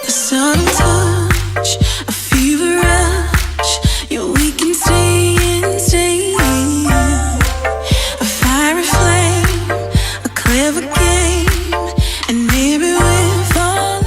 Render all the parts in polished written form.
A subtle touch, a fever rush. Yeah, we can stay and stay. A fiery flame, a clever game, and maybe we're falling.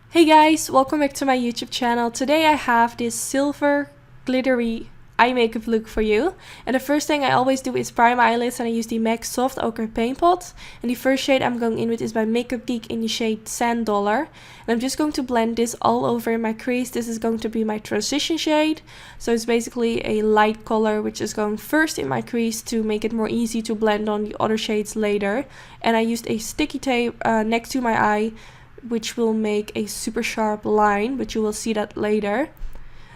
Hey guys, welcome back to my YouTube channel. Today I have this silver glittery eye makeup look for you, and the first thing I always do is prime my eyelids, and I use the MAC Soft Ochre Paint Pot. And the first shade I'm going in with is by Makeup Geek in the shade Sand Dollar, and I'm just going to blend this all over my crease. This is going to be my transition shade, so it's basically a light color which is going first in my crease to make it more easy to blend on the other shades later. And I used a sticky tape next to my eye, which will make a super sharp line, but you will see that later.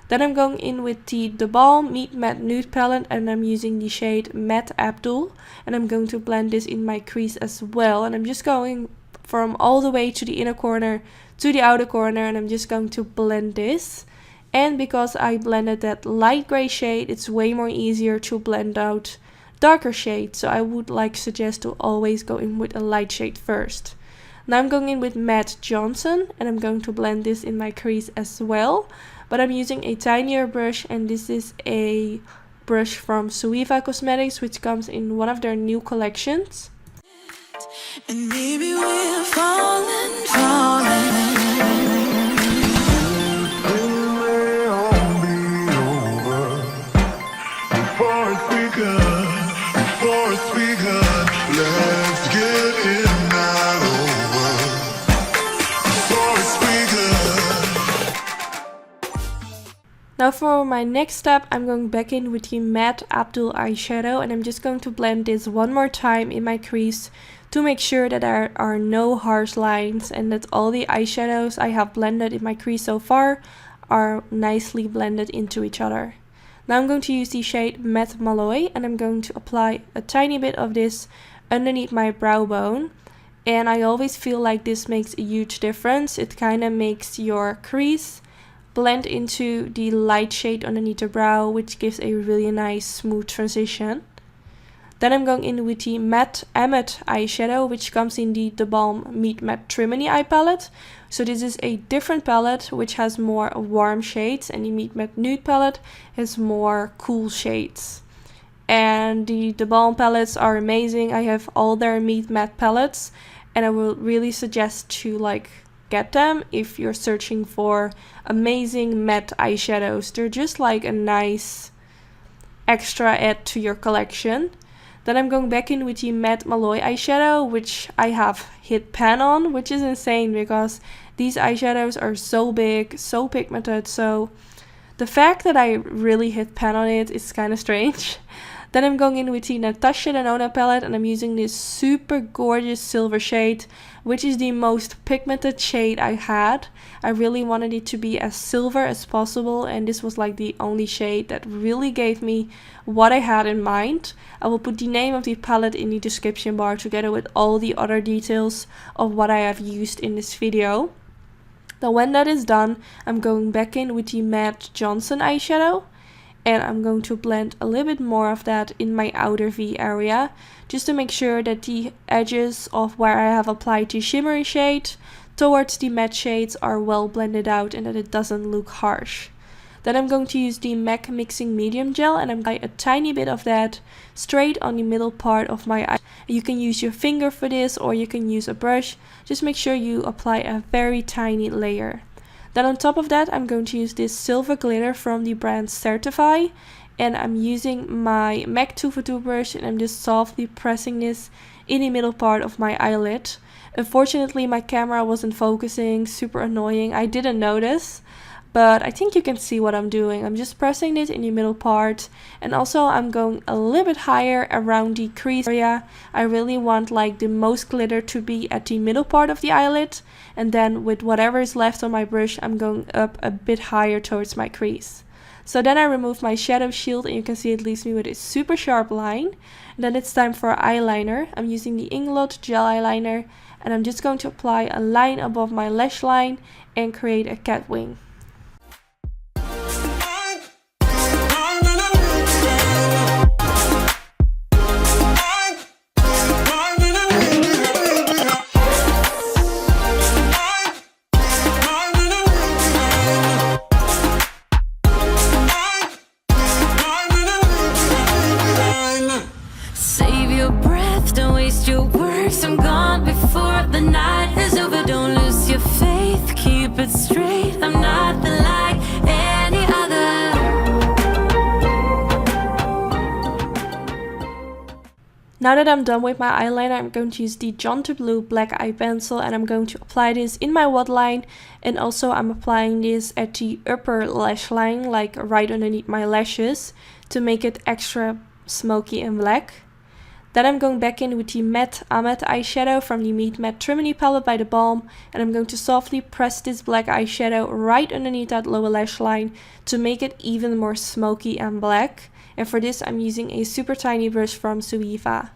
Then I'm going in with the Balm Meet Matte Nude palette, and I'm using the shade Matte Abdul, and I'm going to blend this in my crease as well. And I'm just going from all the way to the inner corner to the outer corner, and I'm just going to blend this. And because I blended that light gray shade, it's way more easier to blend out darker shades, so I would suggest to always go in with a light shade first. Now I'm going in with Matte Johnson, and I'm going to blend this in my crease as well. But I'm using a tinier brush, and this is a brush from Suiva Cosmetics, which comes in one of their new collections. And maybe we're falling. Now for my next step, I'm going back in with the Matte Abdul eyeshadow, and I'm just going to blend this one more time in my crease to make sure that there are no harsh lines and that all the eyeshadows I have blended in my crease so far are nicely blended into each other. Now I'm going to use the shade Matte Malloy, and I'm going to apply a tiny bit of this underneath my brow bone. And I always feel like this makes a huge difference. It kind of makes your crease blend into the light shade underneath the brow, which gives a really nice smooth transition. Then I'm going in with the Matte Emmet eyeshadow, which comes in the Balm Meet Matte Trimony eye palette. So this is a different palette which has more warm shades, and the Meet Matte Nude palette has more cool shades. And the Balm palettes are amazing. I have all their Meet Matte palettes, and I will really suggest to get them if you're searching for amazing matte eyeshadows. They're just like a nice extra add to your collection. Then I'm going back in with the Matte Malloy eyeshadow, which I have hit pan on, which is insane because these eyeshadows are so big, so pigmented, so the fact that I really hit pan on it is kind of strange. Then I'm going in with the Natasha Denona palette, and I'm using this super gorgeous silver shade, which is the most pigmented shade I had. I really wanted it to be as silver as possible, and this was the only shade that really gave me what I had in mind. I will put the name of the palette in the description bar together with all the other details of what I have used in this video. Now when that is done, I'm going back in with the Matte Johnson eyeshadow, and I'm going to blend a little bit more of that in my outer V area, just to make sure that the edges of where I have applied the shimmery shade towards the matte shades are well blended out and that it doesn't look harsh. Then I'm going to use the MAC Mixing Medium Gel, and I'm going to apply a tiny bit of that straight on the middle part of my eye. You can use your finger for this, or you can use a brush. Just make sure you apply a very tiny layer. Then on top of that, I'm going to use this silver glitter from the brand Certify, and I'm using my MAC 242 brush, and I'm just softly pressing this in the middle part of my eyelid. Unfortunately, my camera wasn't focusing, super annoying. I didn't notice, but I think you can see what I'm doing. I'm just pressing it in the middle part, and also I'm going a little bit higher around the crease area. I really want the most glitter to be at the middle part of the eyelid, and then with whatever is left on my brush, I'm going up a bit higher towards my crease. So then I remove my shadow shield, and you can see it leaves me with a super sharp line. And then it's time for eyeliner. I'm using the Inglot gel eyeliner, and I'm just going to apply a line above my lash line and create a cat wing. Now that I'm done with my eyeliner, I'm going to use the Jonte Blue black eye pencil and I'm going to apply this in my waterline, and also I'm applying this at the upper lash line, like right underneath my lashes, to make it extra smoky and black. Then I'm going back in with the matte Ahmed eyeshadow from the Meet Matte Trimony palette by the Balm, and I'm going to softly press this black eyeshadow right underneath that lower lash line to make it even more smoky and black. And for this I'm using a super tiny brush from Zoeva.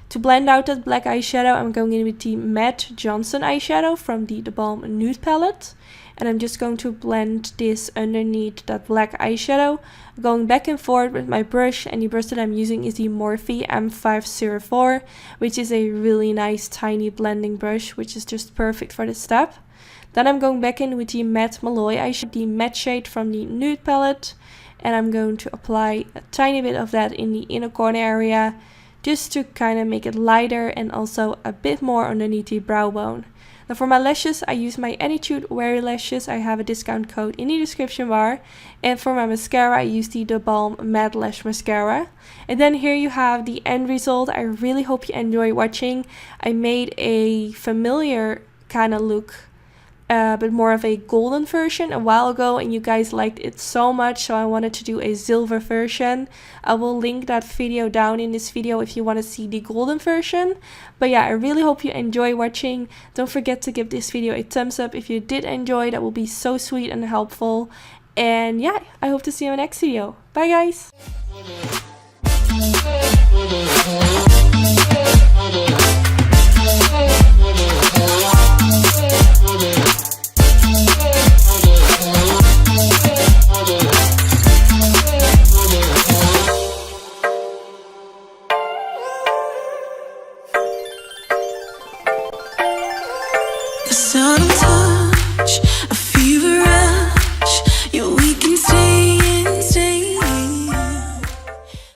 To blend out that black eyeshadow, I'm going in with the matte Johnson eyeshadow from the Balm Nude palette. And I'm just going to blend this underneath that black eyeshadow, going back and forth with my brush, and the brush that I'm using is the Morphe M504, which is a really nice tiny blending brush, which is just perfect for this step. Then I'm going back in with the matte Malloy eyeshadow, the matte shade from the Nude palette, and I'm going to apply a tiny bit of that in the inner corner area, just to kind of make it lighter and also a bit more underneath the brow bone. Now for my lashes, I use my Attitude Weary lashes. I have a discount code in the description bar. And for my mascara, I use the Balm Matte Lash Mascara. And then here you have the end result. I really hope you enjoy watching. I made a familiar kind of look, but more of a golden version a while ago, and you guys liked it so much, so I wanted to do a silver version. I will link that video down in this video if you want to see the golden version. But yeah, I really hope you enjoy watching. Don't forget to give this video a thumbs up if you did enjoy. That will be so sweet and helpful. And yeah, I hope to see you in the next video. Bye guys! The sudden touch, a fever.